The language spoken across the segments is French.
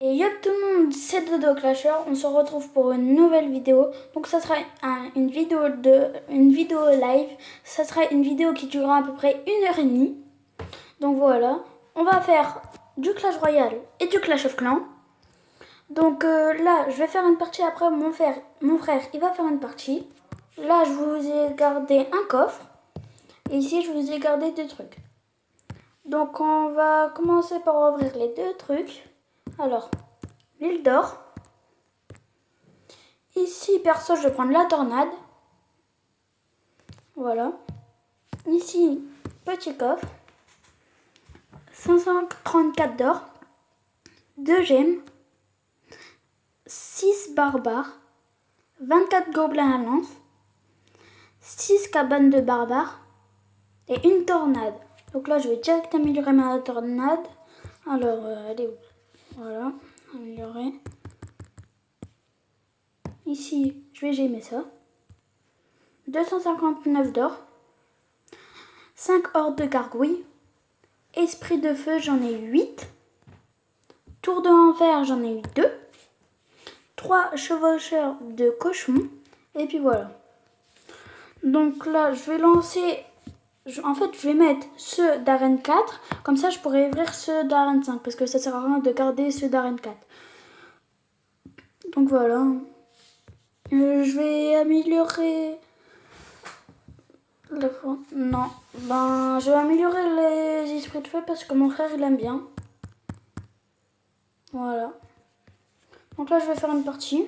Et yo tout le monde, c'est Dodo Clasher, on se retrouve pour une nouvelle vidéo. Donc ça sera une vidéo live, ça sera une vidéo qui durera à peu près 1h30. Donc voilà, on va faire du Clash Royale et du Clash of Clans. Donc là, je vais faire une partie, après mon frère il va faire une partie. Là, je vous ai gardé un coffre. Et ici, je vous ai gardé deux trucs. Donc on va commencer par ouvrir les deux trucs. Alors, l'île d'or. Ici, perso, je vais prendre la tornade. Voilà. Ici, petit coffre. 534 d'or. 2 gemmes. 6 barbares. 24 gobelins à lance. 6 cabanes de barbares. Et une tornade. Donc là, je vais direct améliorer ma tornade. Alors, elle est où? Voilà, améliorer. Ici, je vais gemmer ça. 259 d'or. 5 hordes de gargouilles. Esprit de feu, j'en ai 8. Tour de enfer, j'en ai eu 2. 3 chevaucheurs de cochons. Et puis voilà. Donc là, je vais lancer... En fait, je vais mettre ceux d'arène 4. Comme ça, je pourrais ouvrir ceux d'arène 5. Parce que ça sert à rien de garder ceux d'arène 4. Donc voilà. Je vais améliorer... Non. Ben, je vais améliorer les esprits de feu parce que mon frère, il aime bien. Voilà. Donc là, je vais faire une partie.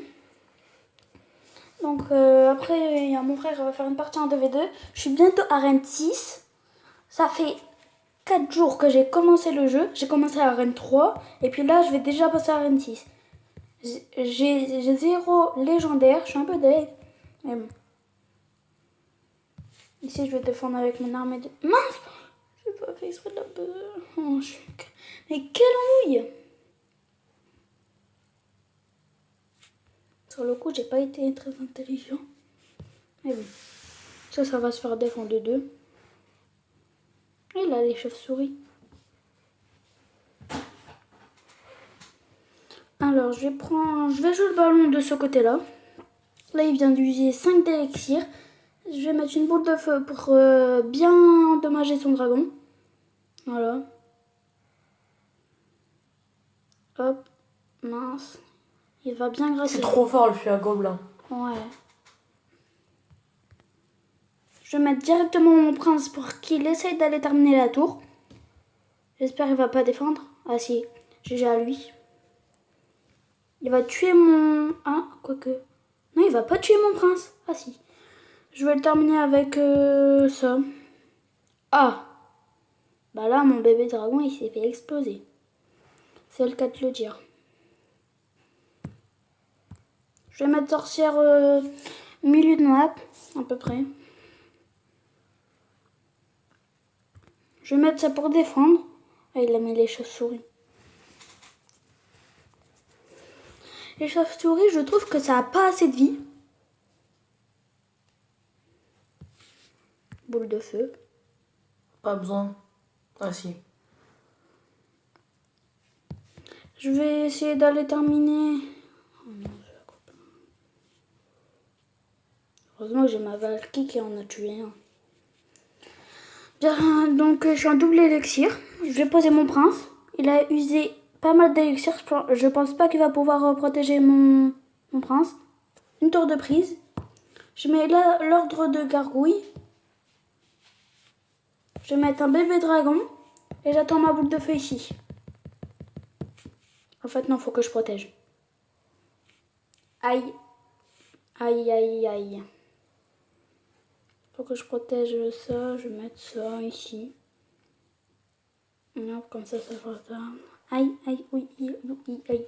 Donc après, il y a mon frère qui va faire une partie en 2v2. Je suis bientôt arène 6. Ça fait 4 jours que j'ai commencé le jeu. J'ai commencé à arène 3. Et puis là, je vais déjà passer à arène 6. J'ai 0 légendaire. Je suis un peu deg. Mais bon. Ici, je vais défendre avec mon armée de... Mince! J'ai pas fait exprès de la peur. Oh, mais quelle ennui! Sur le coup, j'ai pas été très intelligent. Mais bon. Ça va se faire défendre de 2. Et là, les chauves-souris. Alors, je vais jouer le ballon de ce côté-là. Là, il vient d'user 5 d'élixir. Je vais mettre une boule de feu pour bien endommager son dragon. Voilà. Hop. Mince. Il va bien grasser. C'est trop fort le feu à gobelin. Ouais. Je vais mettre directement mon prince pour qu'il essaye d'aller terminer la tour. J'espère qu'il va pas défendre. Ah si, GG à lui. Il va tuer mon... Ah, quoique... Non, il va pas tuer mon prince. Ah si. Je vais le terminer avec ça. Ah. Bah là, mon bébé dragon, il s'est fait exploser. C'est le cas de le dire. Je vais mettre sorcière milieu de map, à peu près. Je vais mettre ça pour défendre. Ah, il a mis les chauves-souris. Les chauves-souris, je trouve que ça a pas assez de vie. Boule de feu. Pas besoin. Ah si. Je vais essayer d'aller terminer. Oh non, heureusement que j'ai ma Valky qui en a tué un. Bien, donc je suis en double élixir. Je vais poser mon prince. Il a usé pas mal d'élixir. Je pense pas qu'il va pouvoir protéger mon prince. Une tour de prise. Je mets là l'ordre de gargouille. Je vais mettre un bébé dragon. Et j'attends ma boule de feu ici. En fait, non, faut que je protège. Aïe. Aïe, aïe, aïe. Faut que je protège ça. Je vais mettre ça ici. Hop, comme ça va ça. Aïe, aïe, oui, oui, aïe.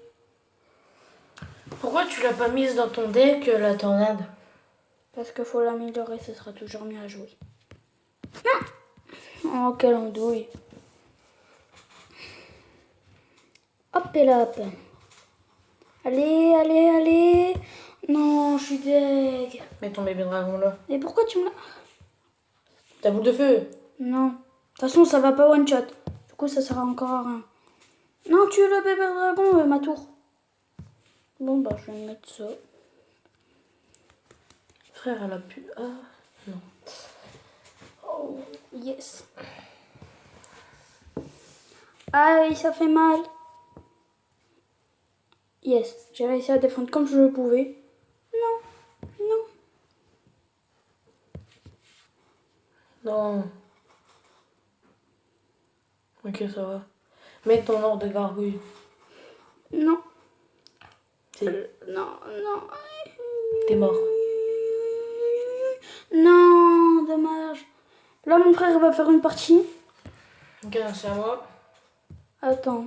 Pourquoi tu l'as pas mise dans ton deck, la tornade? Parce qu'il faut l'améliorer, ce sera toujours mieux à jouer. Non. Oh, quelle andouille. Hop et là, hop. Allez, allez, allez. Non, je suis deg. Mets ton bébé dragon là. Et pourquoi tu me l'as... Ta boule de feu. Non. De toute façon, ça va pas one shot. Du coup, ça sera encore à rien. Non, tue le bébé dragon, ma tour. Bon, bah, je vais mettre ça. Frère, elle a pu... Ah, non. Oh, yes. Ah oui, ça fait mal. Yes, j'ai réussi à défendre comme je le pouvais. Non, non. Non. Ok, ça va. Mets ton ordre de gargouille. Non. Si. Non, non. T'es mort. Non, dommage. Là, mon frère va faire une partie. Ok, c'est à moi. Attends.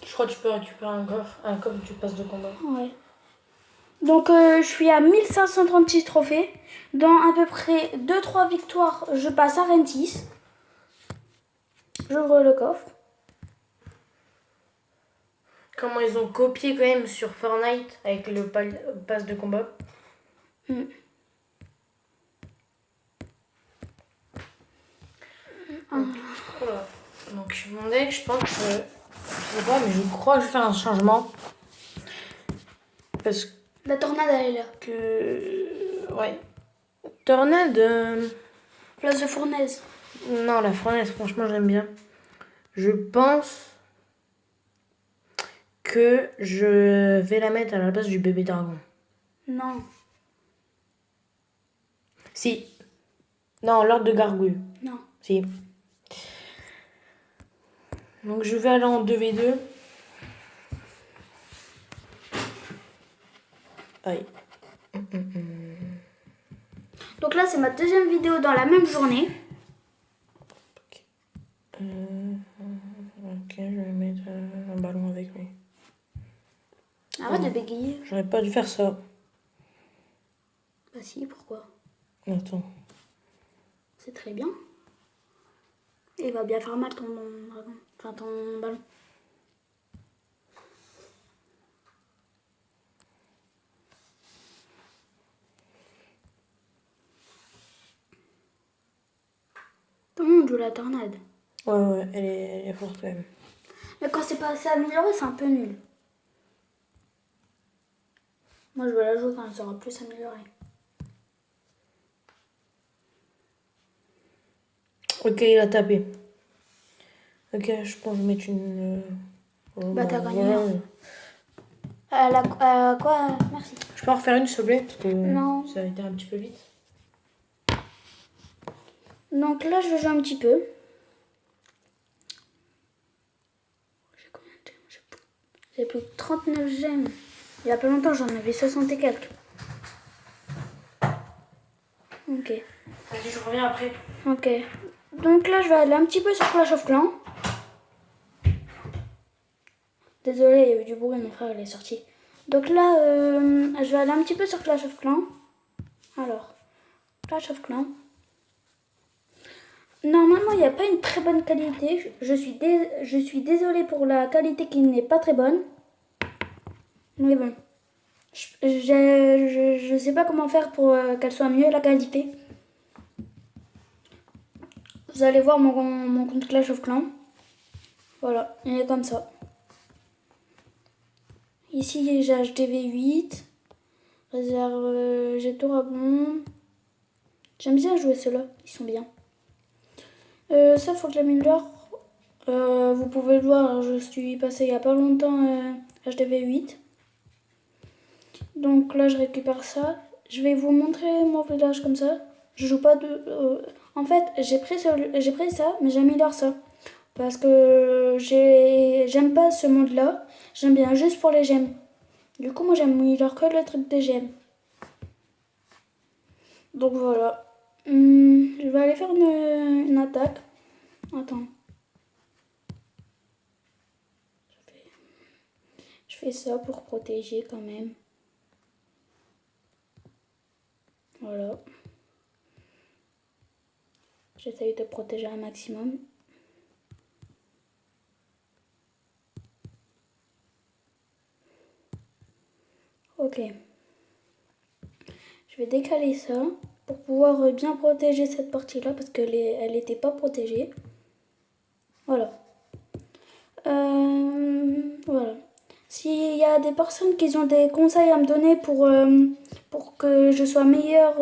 Je crois que tu peux récupérer un coffre du passe de combat. Ouais. Donc, je suis à 1536 trophées. Dans à peu près 2-3 victoires, je passe à Rentis. J'ouvre le coffre. Comment ils ont copié quand même sur Fortnite avec le pass de combat. Mm. Voilà. Donc mon deck, je pense que... Je sais pas, mais je crois que je vais faire un changement. Parce La tornade, elle est là. que... Ouais. Tornade... Place de fournaise. Non, la fournaise, franchement, j'aime bien. Je pense que je vais la mettre à la place du bébé dragon. Non. Si. Non, l'ordre de gargouille. Non. Si. Donc je vais aller en 2v2. Aïe. Donc là, c'est ma deuxième vidéo dans la même journée. Ok, je vais mettre un ballon avec lui. Arrête de bégayer. J'aurais pas dû faire ça. Bah si, pourquoi? Attends. C'est très bien. Il va bien faire mal ton dragon. Enfin, ton ballon. Tout le monde joue la tornade. Ouais, elle est forte quand même. Mais quand c'est pas assez amélioré, c'est un peu nul. Moi, je vais la jouer quand elle sera plus améliorée. Ok, il a tapé. Ok, je pense que je vais mettre une... Bah, t'as gagné. Ouais. Quoi? Merci. Je peux en refaire une, s'il te plaît? Parce que Non. ça a été un petit peu vite. Donc là, je vais jouer un petit peu. J'ai combien de gemmes? J'ai plus de 39 gemmes. Il y a pas longtemps, j'en avais 60 et quelques. Ok. Vas-y, je reviens après. Ok. Donc là, je vais aller un petit peu sur Clash of Clans. Désolée, il y avait du bruit, mon frère il est sorti. Donc là, je vais aller un petit peu sur Clash of Clans. Alors, Clash of Clans. Normalement, il n'y a pas une très bonne qualité. Je suis désolée pour la qualité qui n'est pas très bonne. Mais bon. Je sais pas comment faire pour qu'elle soit mieux la qualité. Vous allez voir mon compte Clash of Clans. Voilà, il est comme ça. Ici, j'ai HDV8. Réserve, j'ai tout rabon. J'aime bien jouer ceux-là, ils sont bien. Ça, faut que je l'améliore. Vous pouvez le voir, je suis passé il n'y a pas longtemps HDV8. Donc là, je récupère ça. Je vais vous montrer mon village comme ça. Je joue pas de... En fait, j'ai pris ça, mais j'améliore ça. Parce que j'aime pas ce monde-là. J'aime bien juste pour les gemmes. Du coup, moi, j'améliore que le truc des gemmes. Donc voilà. Je vais aller faire une attaque. Attends. Je fais ça pour protéger quand même. Voilà. J'essaye de protéger un maximum. Ok. Je vais décaler ça pour pouvoir bien protéger cette partie-là parce qu'elle n'était pas protégée. Voilà. Voilà. S'il y a a des personnes qui ont des conseils à me donner pour que je sois meilleure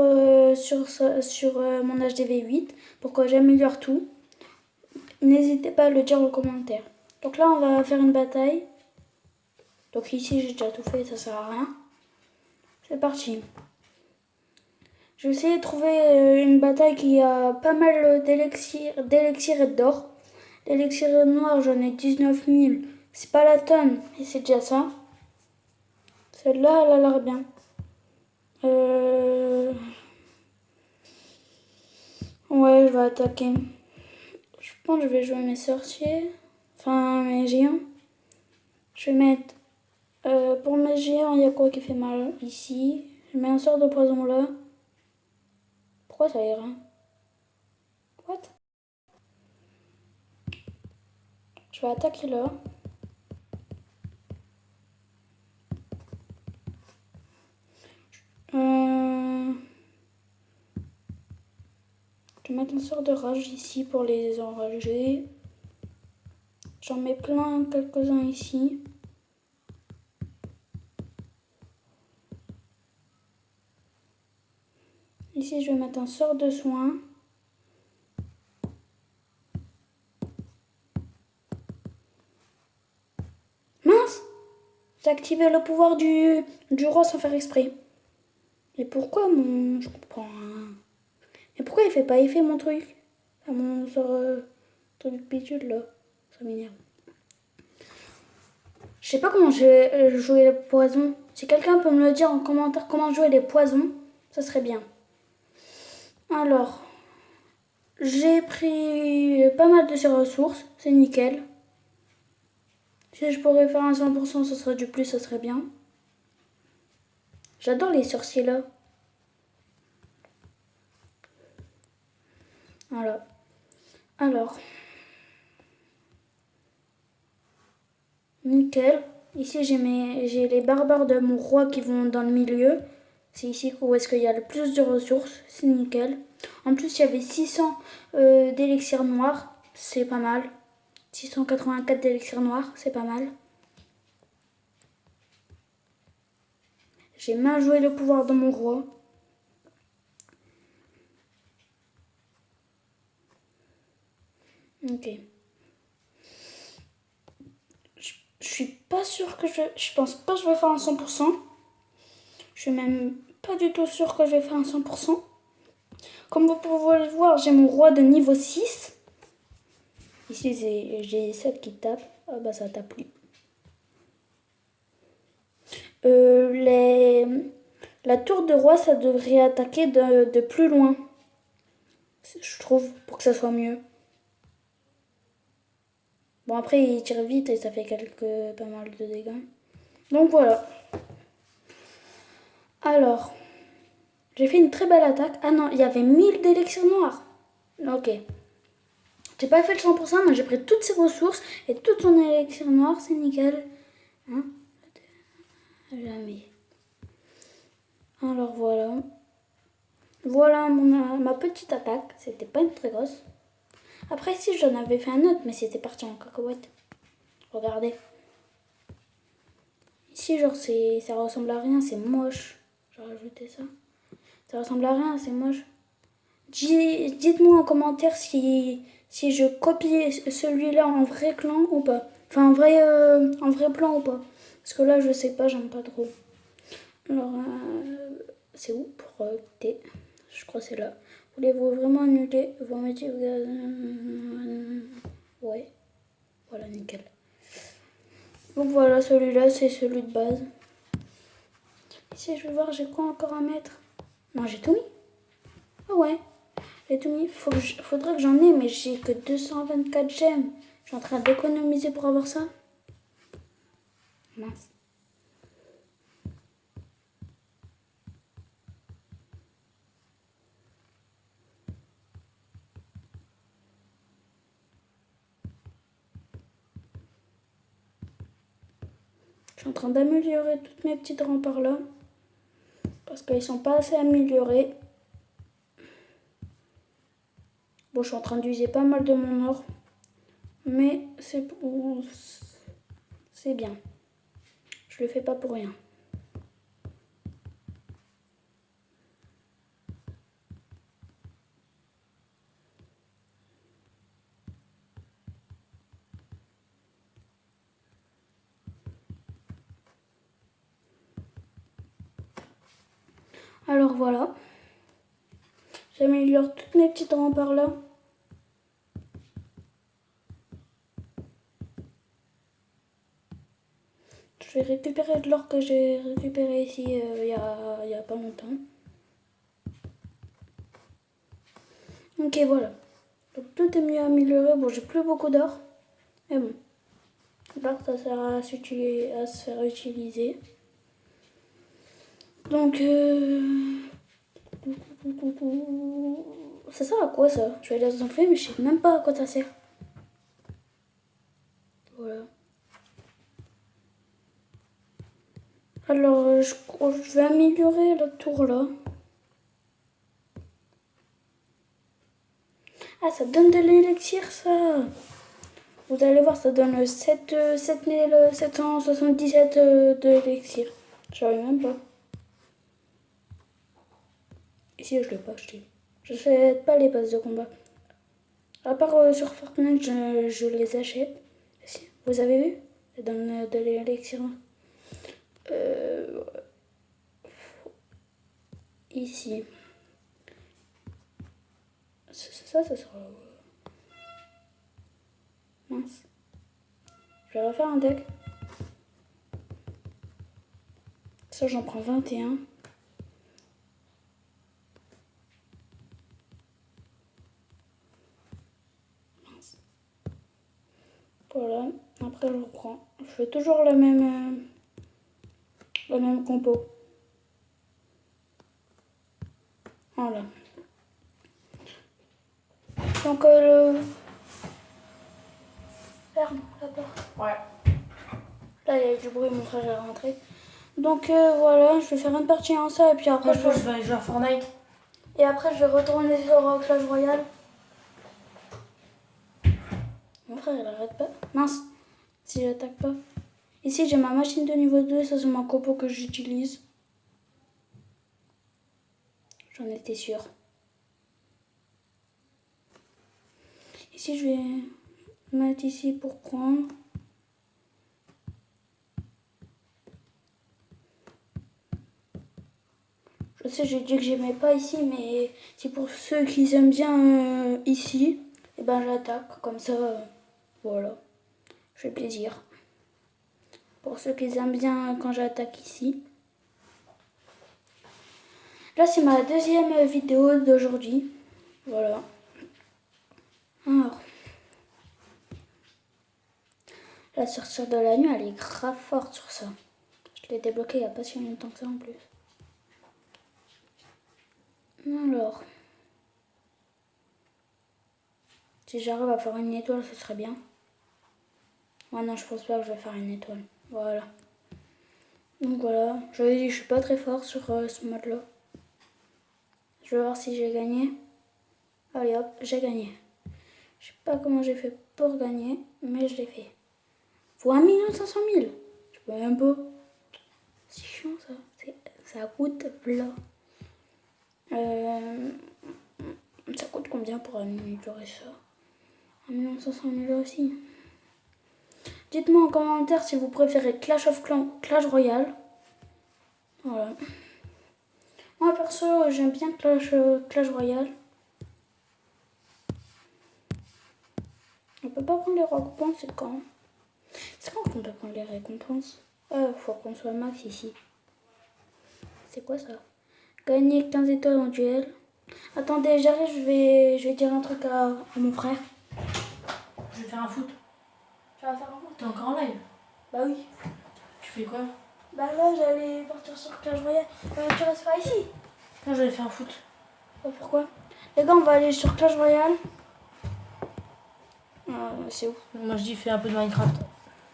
sur mon HDV8, pour que j'améliore tout, n'hésitez pas à le dire en commentaire. Donc là, on va faire une bataille. Donc ici, j'ai déjà tout fait, ça sert à rien. C'est parti. Je vais essayer de trouver une bataille qui a pas mal d'élixir et d'or. L'élixir noir, j'en ai 19 000. C'est pas la tonne, et c'est déjà ça. Celle-là, elle a l'air bien. Ouais, je vais attaquer. Je pense que je vais jouer mes sorciers. Enfin, mes géants. Je vais mettre... pour mes géants, il y a quoi qui fait mal ici. Je mets un sort de poison là. Pourquoi ça ira? What? Je vais attaquer là. Je vais mettre un sort de rage ici pour les enrager. J'en mets plein, quelques-uns ici. Ici, je vais mettre un sort de soin. Mince! J'ai activé le pouvoir du roi sans faire exprès. Et pourquoi mon... Je comprends rien. Et pourquoi il fait pas effet mon truc? Enfin, mon sort... truc bidule là. Ça m'énerve. Je sais pas comment jouer les poisons. Si quelqu'un peut me le dire en commentaire comment jouer les poisons, ça serait bien. Alors, j'ai pris pas mal de ces ressources, c'est nickel. Si je pourrais faire un 100%, ce serait du plus, ça serait bien. J'adore les sorciers là. Voilà. Alors, nickel. Ici, j'ai les barbares de mon roi qui vont dans le milieu. C'est ici où est-ce qu'il y a le plus de ressources. C'est nickel. En plus, il y avait 600 d'élixir noir. C'est pas mal. 684 d'élixir noir. C'est pas mal. J'ai mal joué le pouvoir de mon roi. Ok. Je suis pas sûre que je pense pas que je vais faire un 100%. Je suis même pas du tout sûre que je vais faire un 100%. Comme vous pouvez le voir, j'ai mon roi de niveau 6. Ici, j'ai 7 qui tapent. Ah bah ça tape plus. La tour de roi, ça devrait attaquer de plus loin. Je trouve, pour que ça soit mieux. Bon, après, il tire vite et ça fait pas mal de dégâts. Donc voilà. Alors, j'ai fait une très belle attaque. Ah non, il y avait 1000 d'élixir noir. Ok. J'ai pas fait le 100%, mais j'ai pris toutes ses ressources et tout son élixir noir, c'est nickel. Hein? Jamais. Alors voilà. Voilà ma petite attaque. C'était pas une très grosse. Après, si j'en avais fait un autre, mais c'était parti en cacahuète. Regardez. Ici, genre, ça ressemble à rien, c'est moche. J'ai rajouté ça. Ça ressemble à rien, c'est moche. Dites-moi en commentaire si je copie celui-là en vrai clan ou pas. Enfin, en vrai plan ou pas. Parce que là, je sais pas, j'aime pas trop. Alors, c'est où pour T? Je crois que c'est là. Voulez-vous vraiment annuler vos métiers? Ouais. Voilà, nickel. Donc voilà, celui-là, c'est celui de base. Ici, je vais voir, j'ai quoi encore à mettre? Non, j'ai tout mis. Ah ouais, j'ai tout mis. Faudrait que j'en ai, mais j'ai que 224 gemmes. Je suis en train d'économiser pour avoir ça. Mince. Je suis en train d'améliorer toutes mes petites remparts là. Parce qu'ils sont pas assez améliorés. Bon, je suis en train d'user pas mal de mon or. Mais c'est bien. Je le fais pas pour rien. Alors voilà. J'améliore toutes mes petites rampes par là. Je vais récupérer de l'or que j'ai récupéré ici il y a pas longtemps. Ok, voilà. Donc tout est mieux amélioré. Bon, j'ai plus beaucoup d'or. Mais bon. L'or, ça sert à se faire utiliser. Donc, ça sert à quoi ça? Je vais les enlever, mais je sais même pas à quoi ça sert. Voilà. Alors, je vais améliorer la tour là. Ah, ça donne de l'élixir ça. Vous allez voir, ça donne 7777 de l'élixir. Je savais même pas. Ici, je l'ai pas acheté. Je n'achète pas les passes de combat. À part sur Fortnite, je les achète. Vous avez vu? Ça donne de l'élixir. Ici. Ça sera... Mince. Je vais refaire un deck. Ça, j'en prends 21. Mince. Voilà. Après, je reprends. Je fais toujours la même compo. Voilà. Donc, ferme la porte. Ouais. Là, il y a du bruit, mon frère est rentré. Donc, voilà, je vais faire une partie en ça et puis après, Moi, je vais aller jouer à Fortnite. Et après, je vais retourner sur Clash Royale. Mon frère, il arrête pas. Mince, si j'attaque pas. Ici, j'ai ma machine de niveau 2. Ça, c'est ma compo que j'utilise. J'en étais sûre. Ici, je vais mettre ici pour prendre. Je sais, j'ai dit que j'aimais pas ici, mais c'est pour ceux qui aiment bien ici. Et ben, j'attaque. Comme ça, voilà. Je fais plaisir. Pour ceux qui aiment bien quand j'attaque ici. Là, c'est ma deuxième vidéo d'aujourd'hui. Voilà. Alors. La sorcière de la nuit, elle est grave forte sur ça. Je l'ai débloqué il n'y a pas si longtemps que ça en plus. Alors. Si j'arrive à faire une étoile, ce serait bien. Ouais, non, je pense pas que je vais faire une étoile. Voilà. Donc voilà. Je vous ai dit, je suis pas très fort sur ce mode-là. Je vais voir si j'ai gagné. Allez hop, j'ai gagné. Je sais pas comment j'ai fait pour gagner, mais je l'ai fait. Faut 1 500 000. Je peux même pas. C'est chiant ça. Ça coûte là. Ça coûte combien pour améliorer ça? 1 500 000 aussi. Dites-moi en commentaire si vous préférez Clash of Clans ou Clash Royale. Voilà. Moi perso, j'aime bien Clash Royale. On peut pas prendre les récompenses, c'est quand? C'est quand qu'on peut prendre les récompenses? Faut qu'on soit max ici. C'est quoi ça? Gagner 15 étoiles en duel. Attendez, j'arrive, je vais dire un truc à mon frère. Je vais faire un foot. Tu vas faire un foot? T'es encore en live? Bah oui. Tu fais quoi? Bah là, j'allais partir sur Clash Royale. Tu restes pas ici? Non, j'allais faire un foot. Pourquoi? Les gars, on va aller sur Clash Royale. C'est où? Moi, je dis fais un peu de Minecraft.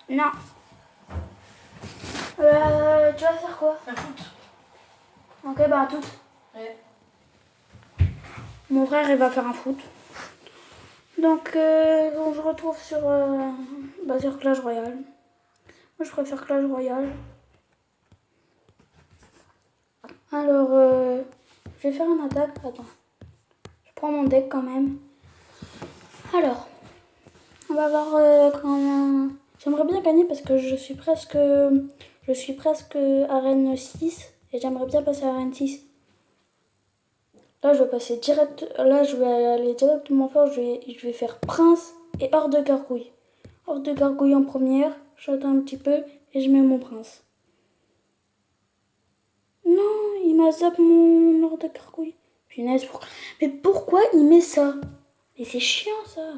Non. Tu vas faire quoi? Un foot. Ok, bah à toutes. Ouais. Mon frère, il va faire un foot. Donc, on se retrouve sur Clash Royale. Moi, je préfère Clash Royale. Alors, je vais faire une attaque. Attends. Je prends mon deck quand même. Alors, on va voir quand... J'aimerais bien gagner parce que je suis presque arène 6 et j'aimerais bien passer à arène 6. Là, je vais passer direct. Là, je vais aller directement fort. Je vais faire prince et hors de gargouille. Hors de gargouille en première. J'attends un petit peu et je mets mon prince. Non, il m'a zappé mon hors de gargouille. Punaise, mais pourquoi il met ça? Et c'est chiant ça.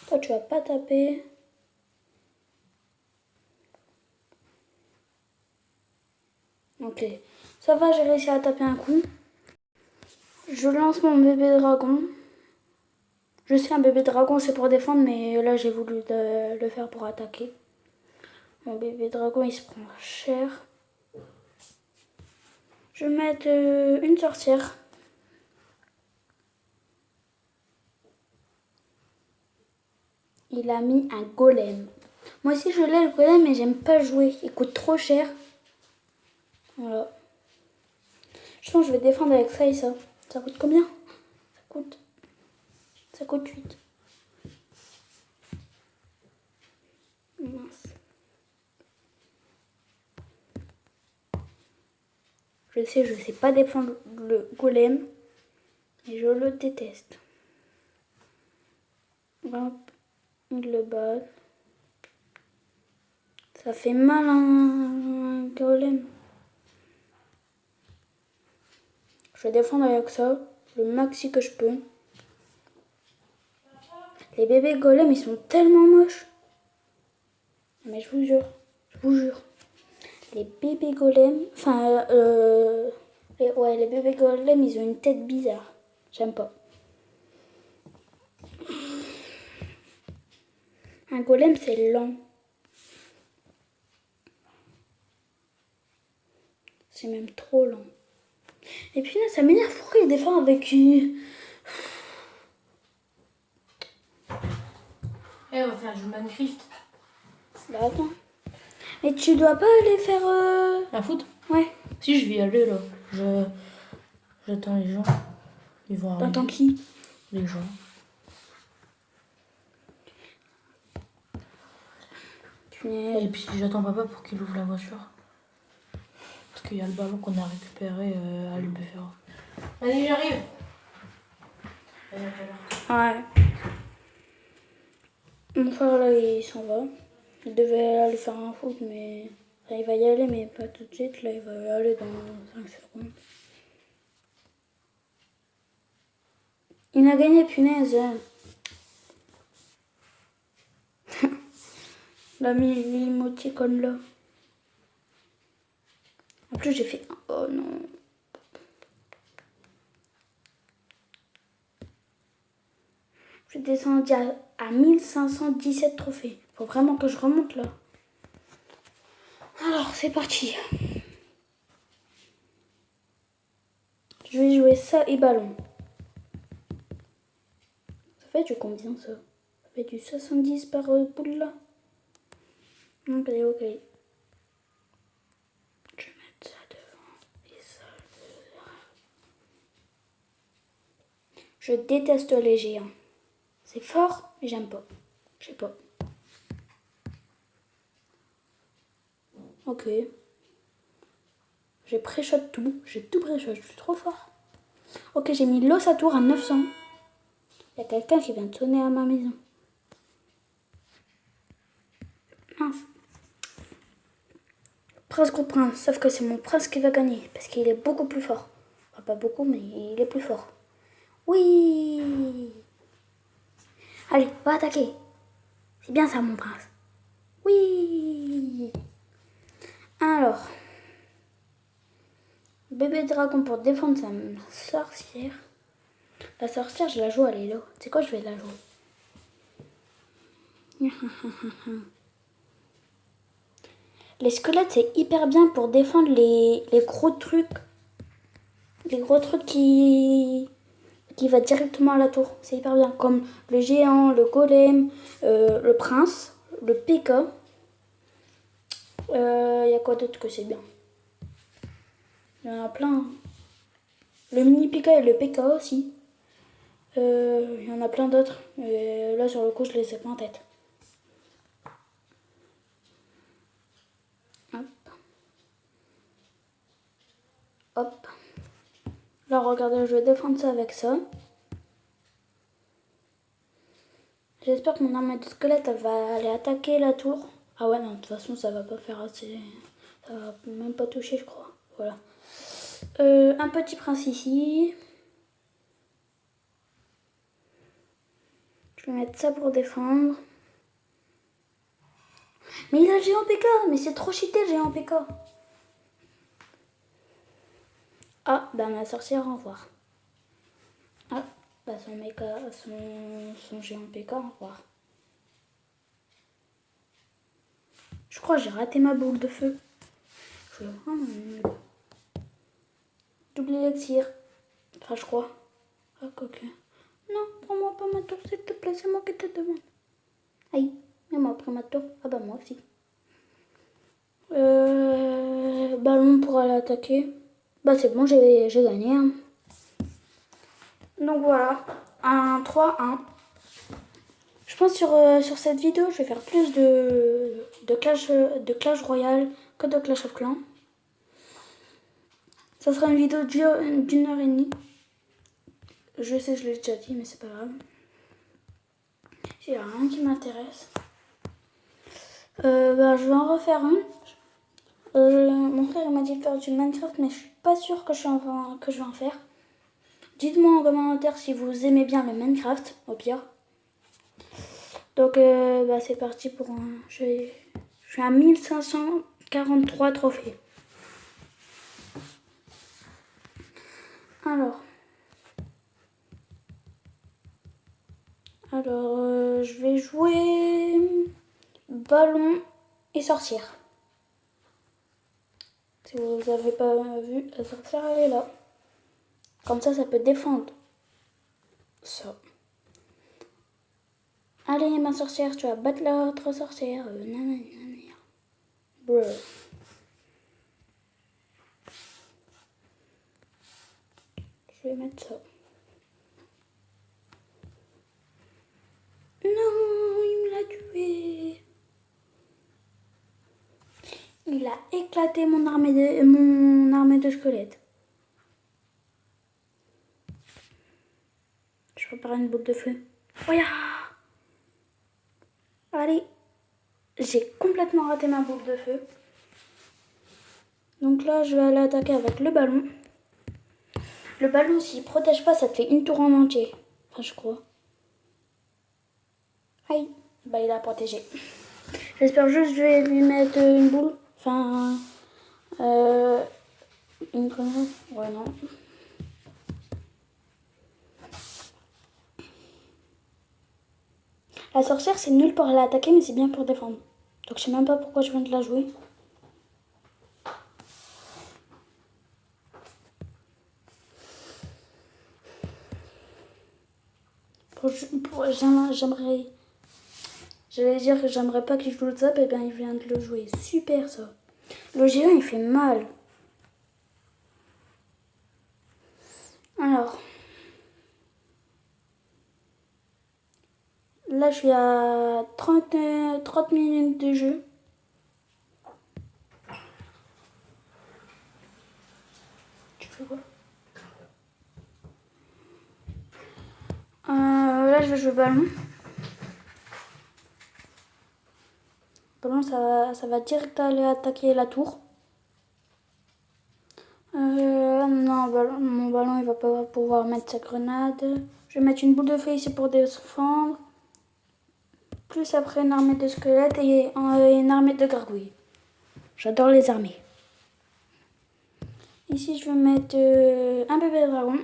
Toi, tu vas pas taper. Ok, ça va, j'ai réussi à taper un coup. Je lance mon bébé dragon. Je sais, un bébé dragon, c'est pour défendre, mais là, j'ai voulu le faire pour attaquer. Mon bébé dragon, il se prend cher. Je vais mettre une sorcière. Il a mis un golem. Moi aussi, je l'ai, le golem, mais j'aime pas jouer. Il coûte trop cher. Voilà. Je pense que je vais défendre avec ça et ça. Ça coûte combien? Ça coûte 8. Mince. Je sais pas défendre le golem. Et je le déteste. Hop, il le bat. Ça fait mal un golem. Je vais défendre avec ça, le maxi que je peux. Les bébés golems, ils sont tellement moches. Mais je vous jure. Les bébés golems, enfin, les bébés golems, ils ont une tête bizarre. J'aime pas. Un golem, c'est lent. C'est même trop lent. Et puis là, ça m'énerve. Pourquoi il défend avec une... On va faire du Minecraft. Bah attends. Mais tu dois pas aller faire... Un foot? Ouais. Si, je vais y aller là. J'attends les gens. Ils vont arriver. T'attends qui? Les gens. Et puis j'attends papa pour qu'il ouvre la voiture. Parce qu'il y a le ballon qu'on a récupéré à lui faire. Vas-y, j'arrive. Ouais. Mon frère là, il s'en va. Il devait aller faire un foot, mais... Enfin, il va y aller, mais pas tout de suite. Là, il va y aller dans 5 secondes. Il a gagné, punaise. Il a mis l'émoticône là. En plus, j'ai fait... Oh non. Je suis descendue à 1517 trophées. Faut vraiment que je remonte là. Alors, c'est parti. Je vais jouer ça et ballon. Ça fait du combien ça? Ça fait du 70 par boule là. Ok. Je vais mettre ça devant et ça devant. Je déteste les géants. C'est fort, mais j'aime pas. Je sais pas. Ok. J'ai pré-shot tout. J'ai tout pré-shot. Je suis trop fort. Ok, j'ai mis l'os à tour à 900. Il y a quelqu'un qui vient de sonner à ma maison. Mince. Prince contre prince. Sauf que c'est mon prince qui va gagner. Parce qu'il est beaucoup plus fort. Enfin, pas beaucoup, mais il est plus fort. Oui. Allez, va attaquer. C'est bien ça, mon prince. Oui. Alors. Bébé dragon pour défendre sa sorcière. La sorcière, je la joue à l'élo. C'est quoi, je vais la jouer. Les squelettes, c'est hyper bien pour défendre les gros trucs. Les gros trucs qui va directement à la tour. C'est hyper bien. Comme le géant, le golem, le prince, le P.K. Y a quoi d'autre que c'est bien? Il y en a plein. Le mini Pika et le Pekka aussi. Il y en a plein d'autres. Et là, sur le coup, je les ai pas en tête. Hop. Hop. Là, regardez, je vais défendre ça avec ça. J'espère que mon arme de squelette elle va aller attaquer la tour. Ah ouais, non, de toute façon, ça va pas faire assez. Ça va même pas toucher, je crois. Voilà. Un petit prince ici. Je vais mettre ça pour défendre. Mais il a le géant PK. Mais c'est trop cheaté le géant PK. Ah, bah ma sorcière, au revoir. Ah, bah son méca, son géant PK, au revoir. Je crois que j'ai raté ma boule de feu. Je suis vraiment nulle. Double élixir. Enfin, je crois. Ah, coquin. Non, prends-moi pas ma tour, s'il te plaît, c'est moi qui te demande. Aïe, il m'a pris ma tour. Ah bah moi aussi. Ballon pour aller attaquer. Bah c'est bon, j'ai gagné. Hein. Donc voilà, 3-1. Je pense sur cette vidéo, je vais faire plus de Clash Royale que de Clash of Clans. Ça sera une vidéo d'une heure et demie. Je sais, je l'ai déjà dit, mais c'est pas grave. Il n'y a rien qui m'intéresse. Bah, je vais en refaire une. Mon frère m'a dit de faire du Minecraft, mais je suis pas sûre que je vais en faire. Dites-moi en commentaire si vous aimez bien le Minecraft, au pire. Donc bah, c'est parti pour un... Je suis à 1543 trophées. Alors, je vais jouer ballon et sorcière. Si vous n'avez pas vu, la sorcière elle est là. Comme ça peut défendre. Ça. Allez ma sorcière, tu vas battre l'autre sorcière. Bruh. Je vais mettre ça. Non, il me l'a tué. Il a éclaté mon armée de squelettes. Je prépare une boule de feu. Oh ya! Allez, j'ai complètement raté ma boule de feu. Donc là, je vais aller attaquer avec le ballon. Le ballon, s'il protège pas, ça te fait une tour en entier. Enfin, je crois. Aïe, bah il a protégé. J'espère juste que je vais lui mettre une boule. Enfin, une grenade. Ouais, non. La sorcière, c'est nul pour aller attaquer, mais c'est bien pour défendre. Donc je sais même pas pourquoi je viens de la jouer. J'aimerais... J'allais dire que j'aimerais pas qu'il joue le zap, et bien il vient de le jouer. Super ça. Le géant il fait mal. Alors. Là je suis à 30 minutes de jeu. Tu fais quoi? Là je vais jouer ballon. Ballon ça va direct aller attaquer la tour. Non, mon ballon il va pas pouvoir mettre sa grenade. Je vais mettre une boule de feu ici pour défendre. Plus après une armée de squelettes et une armée de gargouilles. J'adore les armées. Ici je vais mettre un bébé dragon.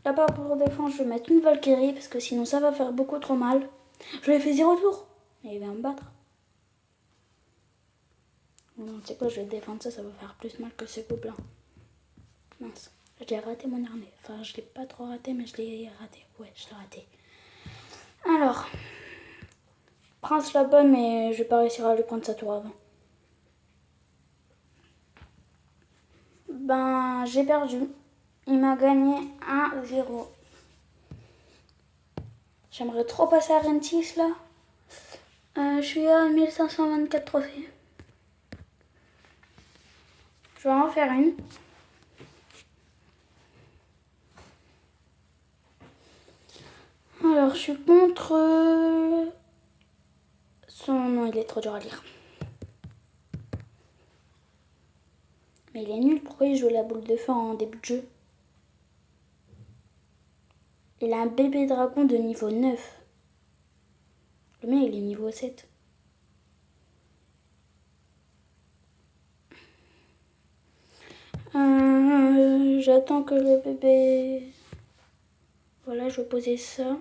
Là-bas pour défendre je vais mettre une Valkyrie parce que sinon ça va faire beaucoup trop mal. Je lui ai fait 0 tour. Et il va me battre. Non, tu sais quoi, je vais défendre ça, ça va faire plus mal que ce gobelin. Mince, j'ai raté mon armée. Enfin, je l'ai pas trop raté, mais je l'ai raté. Ouais, je l'ai raté. Alors, Prince la bonne, mais je vais pas réussir à lui prendre sa tour avant. Ben, j'ai perdu. Il m'a gagné 1-0. J'aimerais trop passer à Rentis là. Je suis à 1524 trophées. Je vais en faire une. Alors, je suis contre... Son nom, il est trop dur à lire. Mais il est nul. Pourquoi il joue la boule de feu en début de jeu? Il a un bébé dragon de niveau 9. Le mien, il est niveau 7. J'attends que le bébé... Voilà, je vais poser ça.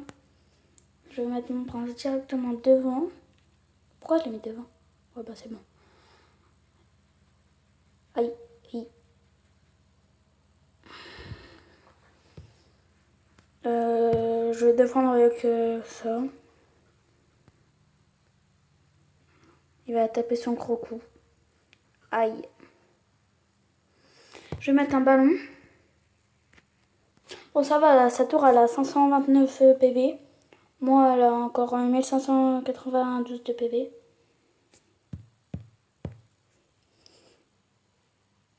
Je vais mettre mon prince directement devant. Pourquoi je l'ai mis devant? Ouais, bah c'est bon. Aïe, aïe. Je vais défendre avec ça. Il va taper son gros coup. Aïe. Je vais mettre un ballon. Bon, ça va, là, sa tour, elle a 529 PV. Moi, elle a encore 1592 de PV.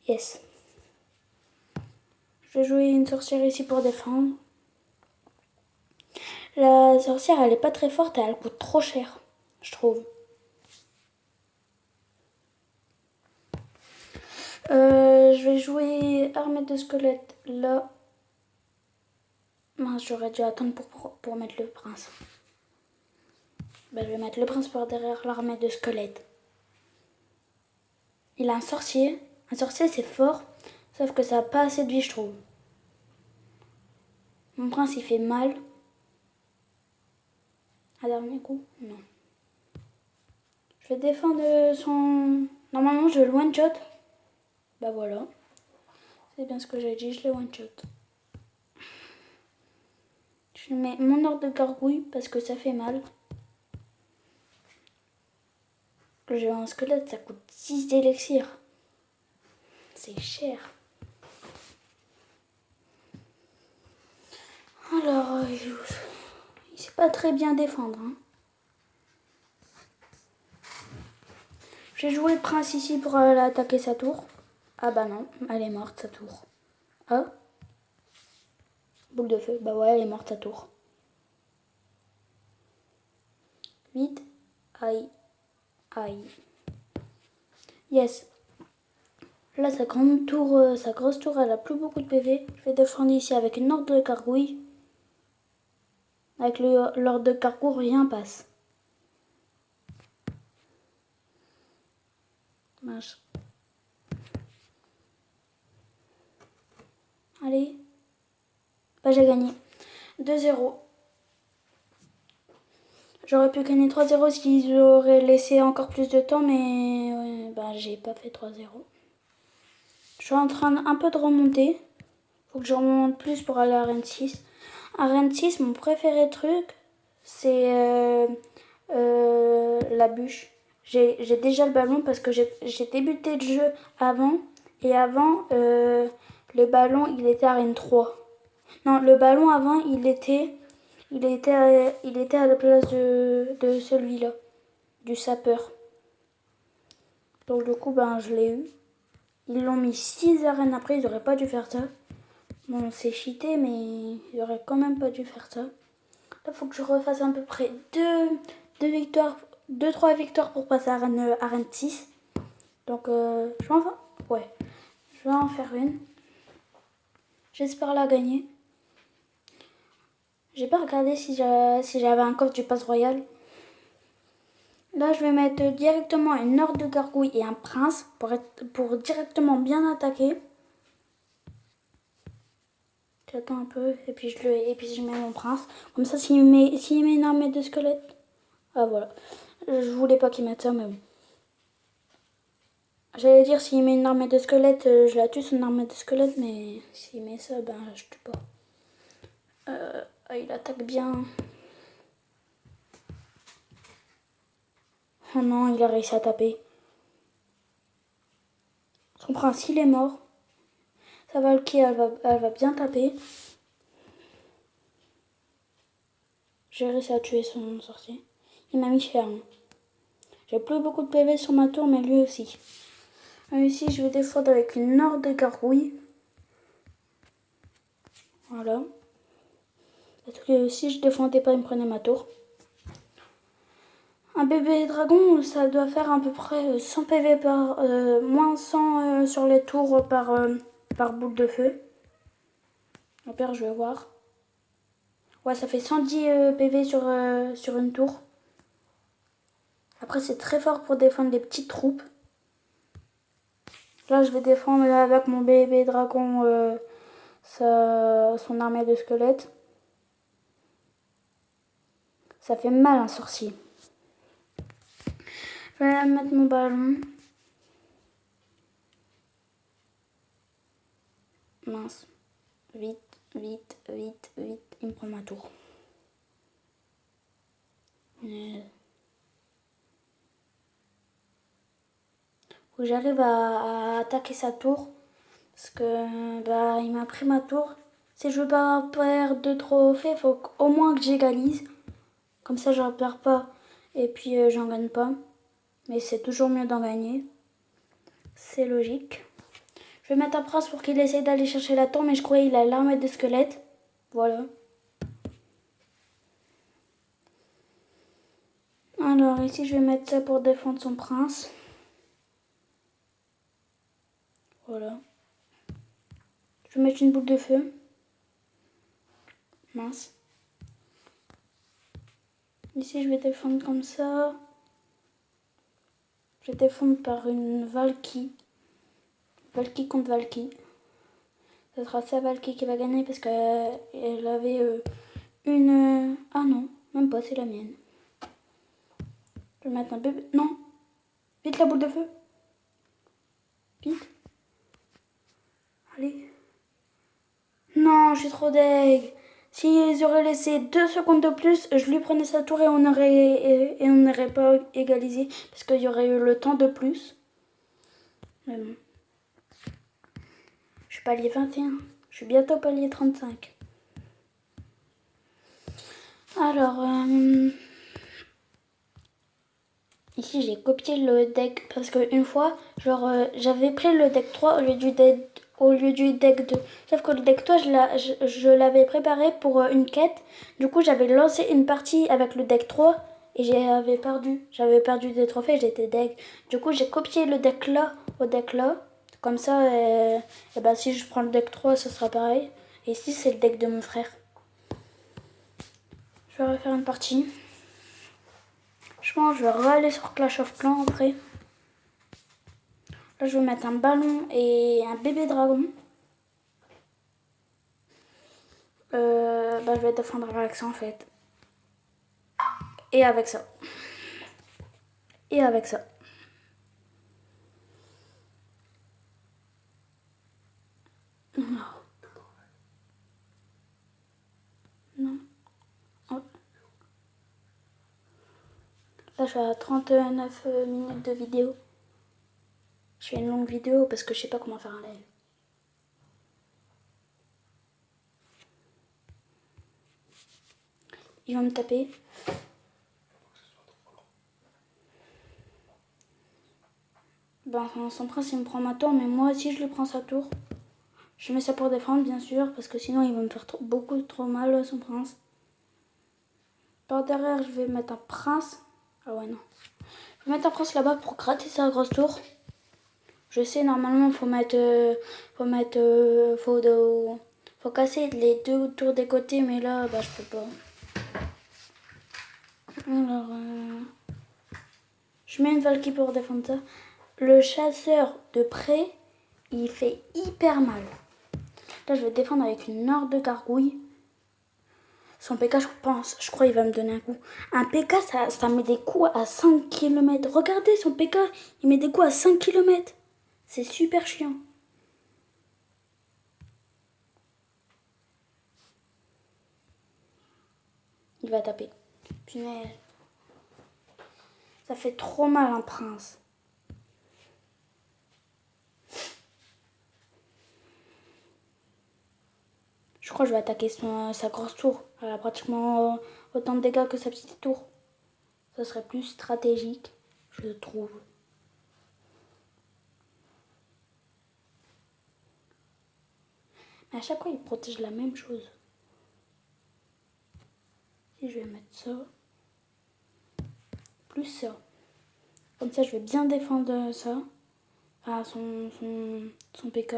Yes. Je vais jouer une sorcière ici pour défendre. La sorcière, elle est pas très forte et elle coûte trop cher, je trouve. Je vais jouer armée de squelettes là. Mince, j'aurais dû attendre pour mettre le prince. Ben, je vais mettre le prince par derrière l'armée de squelettes. Il a un sorcier. Un sorcier, c'est fort. Sauf que ça n'a pas assez de vie, je trouve. Mon prince, il fait mal. Un dernier coup? Non. Je vais défendre son... Normalement, je le one-shot. Bah voilà. C'est bien ce que j'ai dit, je l'ai one-shot. Je mets mon ordre de gargouille parce que ça fait mal. Le géant squelette, ça coûte 6 d'élixir. C'est cher. Alors, il sait pas très bien défendre. Hein. J'ai joué le prince ici pour aller attaquer sa tour. Ah bah non, elle est morte sa tour. Ah, boule de feu. Bah ouais, elle est morte sa tour. Vite. Aïe. Aïe. Yes. Là, sa grande tour, sa grosse tour, elle a plus beaucoup de PV. Je vais défendre ici avec une ordre de gargouille. Avec l'ordre de gargouille, rien passe. Dommage. Allez. Bah, j'ai gagné. 2-0. J'aurais pu gagner 3-0 s'ils auraient laissé encore plus de temps, mais bah, j'ai pas fait 3-0. Je suis en train un peu de remonter. Faut que je remonte plus pour aller à Rennes 6. À Rennes 6, mon préféré truc, c'est la bûche. J'ai déjà le ballon parce que j'ai débuté le jeu avant. Et avant, le ballon, il était à Rennes 3. Non, le ballon avant, il était à la place de celui-là, du sapeur. Donc du coup, ben, je l'ai eu. Ils l'ont mis 6 arènes après, ils n'auraient pas dû faire ça. Bon, c'est cheaté, mais ils auraient quand même pas dû faire ça. Là, il faut que je refasse à peu près 2-3 victoires pour passer à Rennes 6. Donc, je vais je vais en faire une. J'espère la gagner. J'ai pas regardé si j'avais un coffre du pass royal. Là, je vais mettre directement une ordre de gargouille et un prince pour directement bien attaquer. J'attends un peu et puis je mets mon prince. Comme ça, s'il met une armée de squelettes. Ah voilà. Je voulais pas qu'il mette ça, mais bon. J'allais dire s'il met une armée de squelettes, je la tue son armée de squelettes, mais s'il met ça, ben je tue pas. Il attaque bien. Oh non, il a réussi à taper. Son prince, il est mort. Sa Valky, elle va bien taper. J'ai réussi à tuer son sorcier. Il m'a mis cher. Hein. J'ai plus beaucoup de PV sur ma tour, mais lui aussi. Ici, je vais défendre avec une horde de gargouilles. Voilà. Parce que si je défendais pas, il me prenait ma tour. Un bébé dragon, ça doit faire à peu près 100 PV par... moins 100 sur les tours par boule de feu. Au pire, je vais voir. Ouais, ça fait 110 PV sur une tour. Après, c'est très fort pour défendre les petites troupes. Là, je vais défendre avec mon bébé dragon son armée de squelettes. Ça fait mal un sorcier. Je vais mettre mon ballon. Mince. Vite, vite, vite, vite. Il me prend ma tour. Faut que j'arrive à attaquer sa tour. Parce que bah, il m'a pris ma tour. Si je veux pas perdre de trophées, il faut au moins que j'égalise. Comme ça, je ne perds pas. Et puis, j'en gagne pas. Mais c'est toujours mieux d'en gagner. C'est logique. Je vais mettre un prince pour qu'il essaye d'aller chercher la tour. Mais je croyais qu'il a l'armée des squelettes. Voilà. Alors, ici, je vais mettre ça pour défendre son prince. Voilà. Je vais mettre une boule de feu. Mince. Ici, je vais défendre comme ça. Je vais défendre par une Valky. Valky contre Valky. Ce sera sa Valky qui va gagner parce qu'elle avait une... Ah non, même pas, c'est la mienne. Je vais mettre un bébé... Non. Vite la boule de feu. Vite. Allez. Non, je suis trop deg. S'ils auraient laissé 2 secondes de plus, je lui prenais sa tour et on n'aurait pas égalisé. Parce qu'il y aurait eu le temps de plus. Mais bon. Je suis palier 21. Je suis bientôt palier 35. Alors, ici j'ai copié le deck parce qu'une fois, j'avais pris le deck 3 au lieu du deck 2. Sauf que le deck 3, je l'avais préparé pour une quête. Du coup, j'avais lancé une partie avec le deck 3 et j'avais perdu. J'avais perdu des trophées, j'étais deg. Du coup, j'ai copié le deck là au deck là. Comme ça, et ben, si je prends le deck 3, ça sera pareil. Et ici, c'est le deck de mon frère. Je vais refaire une partie. Je pense que je vais aller sur Clash of Clans après. Là, je vais mettre un ballon et un bébé dragon. Je vais défendre avec ça en fait. Et avec ça. Et avec ça. Non. Non. Hop. Là, je suis à 39 minutes de vidéo. Je fais une longue vidéo parce que je sais pas comment faire un live. Il va me taper. Ben, son prince, il me prend ma tour, mais moi aussi, je lui prends sa tour. Je mets ça pour défendre, bien sûr, parce que sinon, il va me faire beaucoup trop mal, son prince. Par derrière, je vais mettre un prince. Ah ouais, non. Je vais mettre un prince là-bas pour gratter sa grosse tour. Je sais, normalement, faut casser les 2 tours des côtés, mais là, bah, je peux pas. Alors, je mets une Valky pour défendre ça. Le chasseur de près, il fait hyper mal. Là, je vais défendre avec une horde de gargouilles. Son PK, je crois, il va me donner un coup. Un PK, ça met des coups à 5 km. Regardez son PK, il met des coups à 5 km. C'est super chiant. Il va taper. Punaise. Ça fait trop mal un prince. Je crois que je vais attaquer sa grosse tour. Elle a pratiquement autant de dégâts que sa petite tour. Ça serait plus stratégique, je trouve. Mais à chaque fois, il protège la même chose. Si je vais mettre ça, plus ça. Comme ça, je vais bien défendre ça. Enfin, son PK.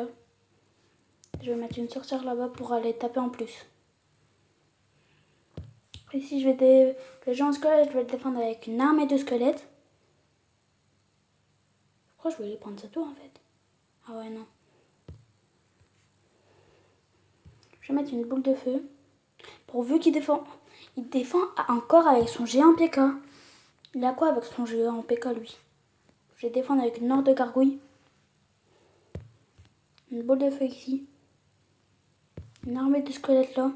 Je vais mettre une sorcière là-bas pour aller taper en plus. Et si je vais le géant squelette, je vais le défendre avec une armée de squelettes. Pourquoi je voulais prendre sa tour en fait? Ah ouais, non. Je vais mettre une boule de feu. Pourvu qu'il défend. Il défend encore avec son géant PK. Il a quoi avec son géant PK lui? Je vais défendre avec une horde de gargouilles. Une boule de feu ici. Une armée de squelettes là.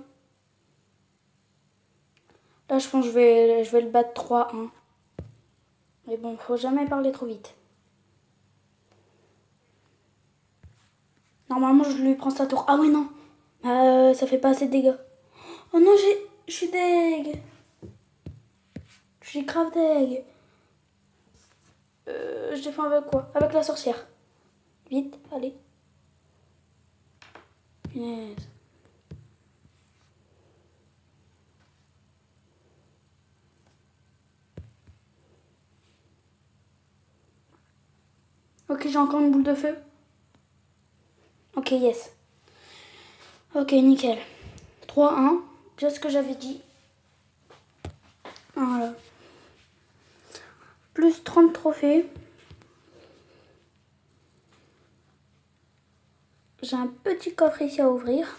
Là, je pense que je vais le battre 3-1. Mais bon, faut jamais parler trop vite. Normalement, je lui prends sa tour. Ah ouais, non. Ça fait pas assez de dégâts. Oh non, je suis deg. Je suis grave deg. Je défends avec quoi? Avec la sorcière. Vite, allez. Punaise. Ok, j'ai encore une boule de feu. Ok, yes. Ok, nickel. 3-1. Bien ce que j'avais dit. Voilà. Plus 30 trophées. J'ai un petit coffre ici à ouvrir.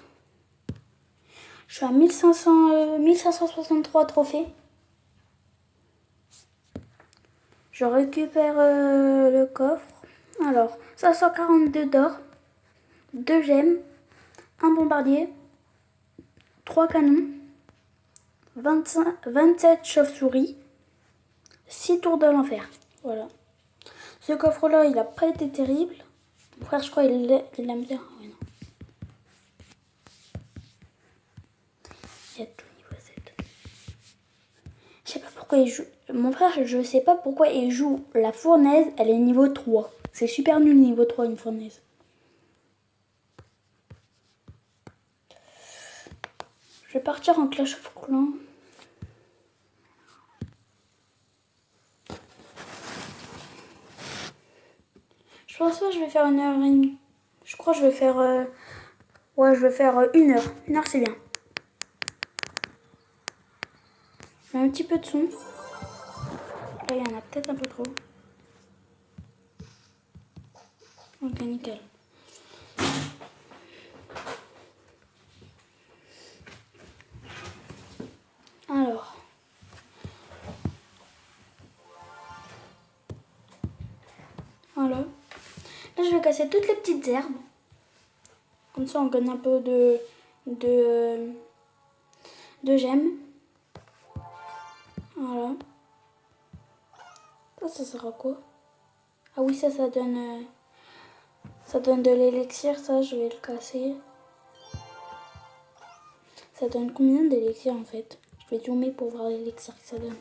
Je suis à 1563 trophées. Je récupère le coffre. Alors, 542 d'or, 2 gemmes, un bombardier, 3 canons, 27 chauves-souris, 6 tours de l'enfer. Voilà. Ce coffre-là, il n'a pas été terrible. Mon frère, je crois, il l'aime bien. Ah ouais, non. Il y a tout niveau 7. Je sais pas pourquoi il joue. Mon frère, je sais pas pourquoi il joue la fournaise, elle est niveau 3. C'est super nul niveau 3 une fournaise. Je vais partir en Clash of Clans. Je pense pas que je vais faire 1h30. Je crois que je vais faire... Ouais, je vais faire 1h. 1h, c'est bien. Je mets un petit peu de son. Là, il y en a peut-être un peu trop. Ok, nickel. Alors. Voilà. Là, je vais casser toutes les petites herbes. Comme ça, on gagne un peu de gemmes. Voilà. Ça sert à quoi? Ah oui, ça donne de l'élixir. Ça, je vais le casser. Ça donne combien d'élixir en fait? Je vais zoomer pour voir l'élixir que ça donne.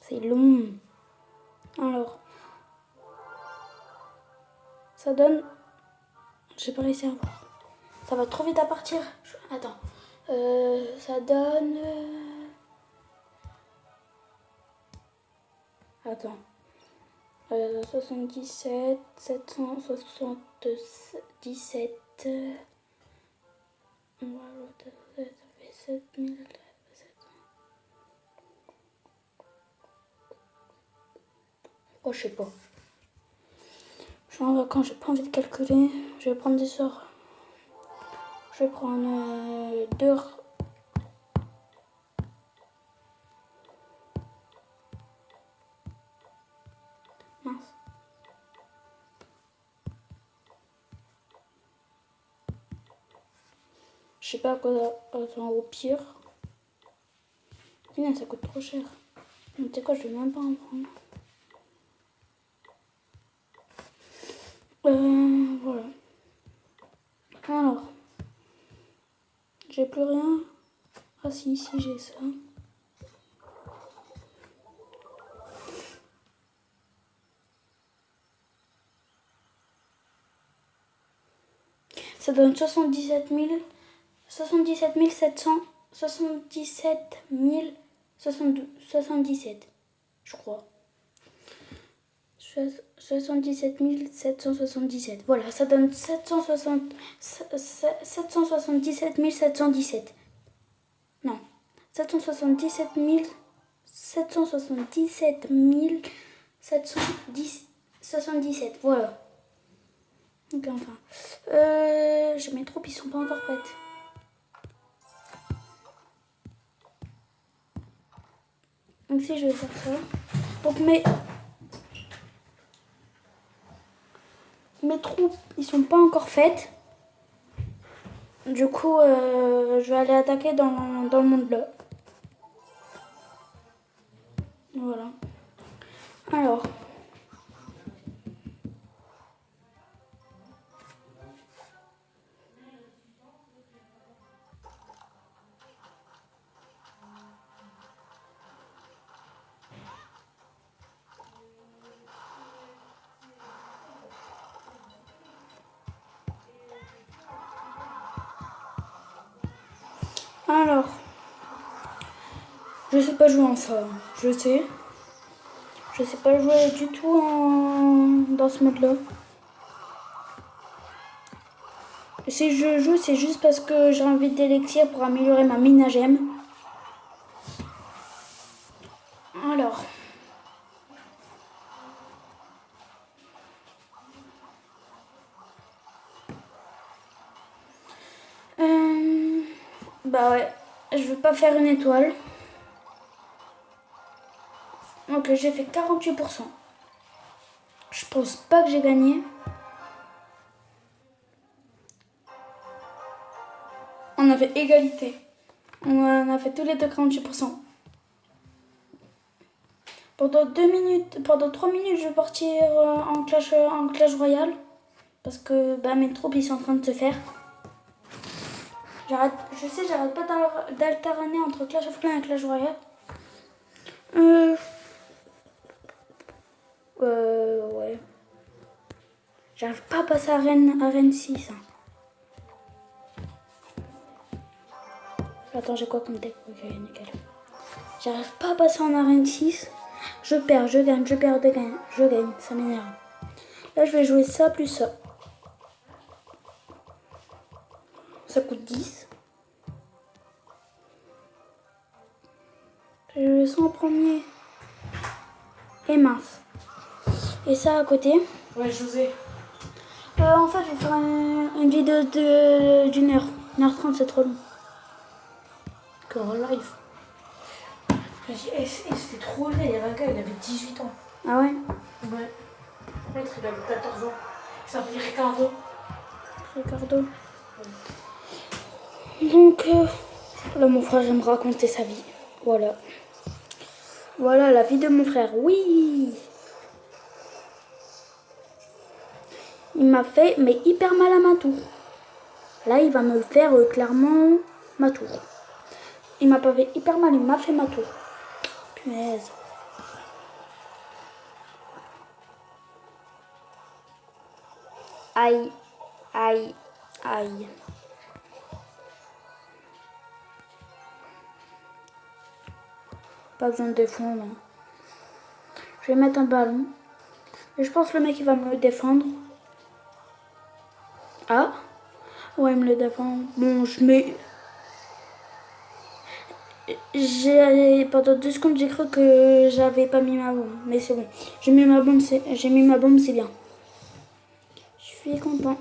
C'est long. Alors, ça donne... J'ai pas réussi à voir. Ça va trop vite à partir. Attends. Ça donne... Attends. 77, 777... Voilà, ça fait 7000... Oh, je sais pas. Je suis en vacances, j'ai pas envie de calculer. Je vais prendre des sorts. Je vais prendre 2. Mince. Je sais pas à quoi. Attends, au pire. Putain, ça coûte trop cher. Tu sais quoi, je vais même pas en prendre. Voilà. Alors. J'ai plus rien. Ah si, j'ai ça. Ça donne 77 700, 77 077, je crois. 77 777. Voilà, ça donne 777 717. Non, 777 777 777. Voilà. Donc enfin. Mes troupes, ils sont pas encore prêtes. Donc si je vais faire ça. Donc mes troupes, ils sont pas encore faites. Du coup, je vais aller attaquer dans le monde là. Voilà. Alors. Alors. Je sais pas jouer en ça. Je sais. Je sais pas jouer du tout dans ce mode là. Si je joue, c'est juste parce que j'ai envie d'élixir pour améliorer ma mine à gemmes. Alors. Bah ouais, je veux pas faire une étoile. Donc j'ai fait 48%. Je pense pas que j'ai gagné. On a fait égalité. On a fait tous les deux 48%. Pendant 2 minutes, pendant 3 minutes, je vais partir en Clash Royale. Parce que mes troupes, ils sont en train de se faire. J'arrête pas d'alterner entre Clash of Clans et Clash Royale. Ouais. J'arrive pas à passer à Rennes 6. Hein. Attends, j'ai quoi comme deck? Ok, nickel. J'arrive pas à passer en arène 6. Je perds, je gagne, je perds, je gagne. Ça m'énerve. Là, je vais jouer ça plus ça. Ça coûte 10. Je vais ça en premier. Et mince. Et ça à côté. Ouais, José. En fait, je vais faire une vidéo d'une heure. 1h30, c'est trop long. En live. C'était trop laid, il y avait un gars, il avait 18 ans. Ah ouais? Ouais. L'autre, il avait 14 ans. Il s'appelait Ricardo. Ricardo. Ouais. Donc, là, mon frère, il me raconter sa vie. Voilà. Voilà la vie de mon frère. Oui! Il m'a fait, mais hyper mal à ma tour. Là, il va me faire clairement ma tour. Il m'a pas fait hyper mal, il m'a fait ma tour. Punaise. Aïe, aïe, aïe. Pas besoin de défendre. Je vais mettre un ballon. Et je pense que le mec il va me le défendre. Ah? Ouais, il me le défend. Bon, je mets... Pendant 2 secondes, j'ai cru que j'avais pas mis ma bombe. Mais c'est bon. J'ai mis ma bombe, c'est bien. Je suis content.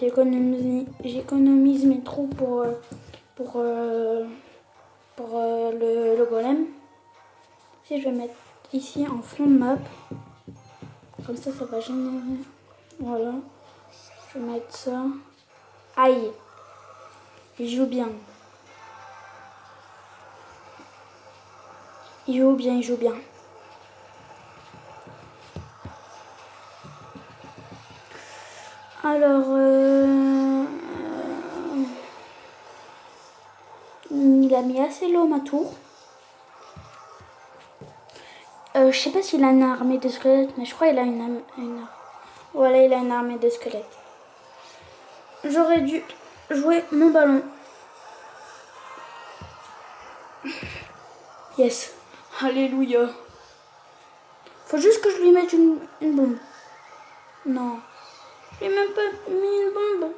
J'économise mes trous pour le golem. Si je vais mettre ici en fond de map. Comme ça va générer. Voilà. Je vais mettre ça. Aïe. Il joue bien. Il joue bien, il joue bien. Alors, il a mis assez l'eau ma tour. Je sais pas s'il a une armée de squelettes, mais je crois qu'il a une voilà, il a une armée de squelettes. J'aurais dû jouer mon ballon. Yes. Alléluia. Faut juste que je lui mette une bombe. Non. Je lui ai même pas mis une bombe.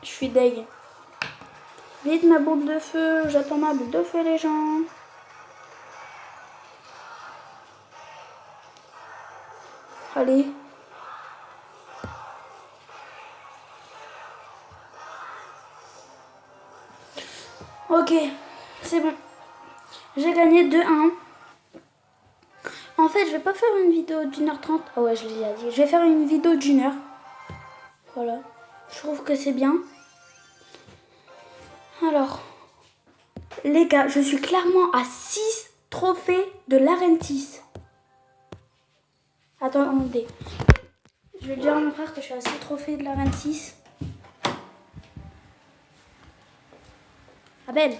Je suis deg. Vite ma boule de feu. J'attends ma boule de feu les gens. Allez. Ok, c'est bon. J'ai gagné 2-1. En fait, je vais pas faire une vidéo d'1h30. Oh ouais, je l'ai déjà dit. Je vais faire une vidéo d'1 heure. Voilà. Je trouve que c'est bien. Alors, les gars, je suis clairement à 6 trophées de l'arène 6. Attendez. Je vais dire à mon frère que je suis à 6 trophées de l'arène 6. Abel.